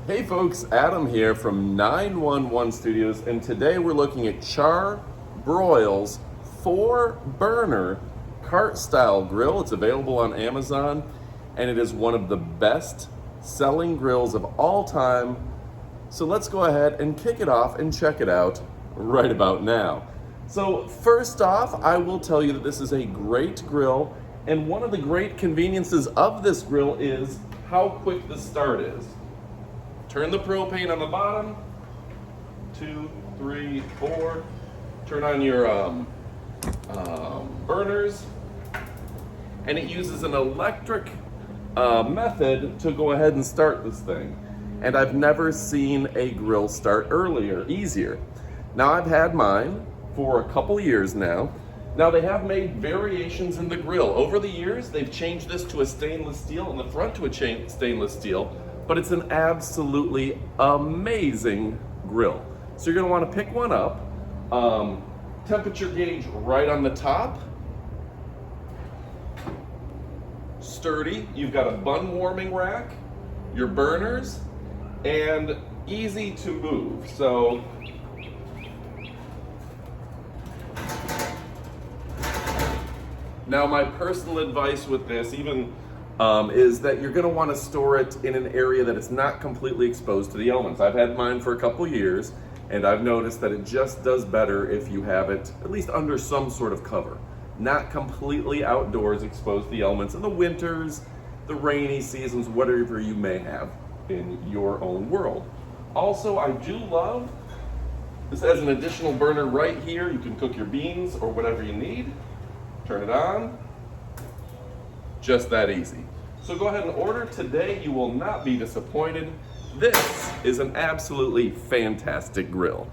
Hey folks, Adam here from 911 Studios, and today we're looking at Char-Broil's 4-burner cart-style grill. It's available on Amazon, and it is one of the best selling grills of all time. So let's go ahead and kick it off and check it out right about now. So first off, I will tell you that this is a great grill, and one of the great conveniences of this grill is how quick the start is. Turn the propane on the bottom, 2, 3, 4. Turn on your burners, and it uses an electric method to go ahead and start this thing. And I've never seen a grill start easier. Now I've had mine for a couple years now. Now they have made variations in the grill. Over the years, they've changed this to a stainless steel and the front to a stainless steel. But it's an absolutely amazing grill. So you're gonna wanna pick one up. Temperature gauge right on the top. Sturdy, you've got a bun warming rack, your burners, and easy to move. So, now my personal advice with this, is that you're gonna wanna store it in an area that it's not completely exposed to the elements. I've had mine for a couple years, and I've noticed that it just does better if you have it at least under some sort of cover. Not completely outdoors exposed to the elements in the winters, the rainy seasons, whatever you may have in your own world. Also, I do love, this has an additional burner right here. You can cook your beans or whatever you need. Turn it on. Just that easy. So go ahead and order today. You will not be disappointed. This is an absolutely fantastic grill.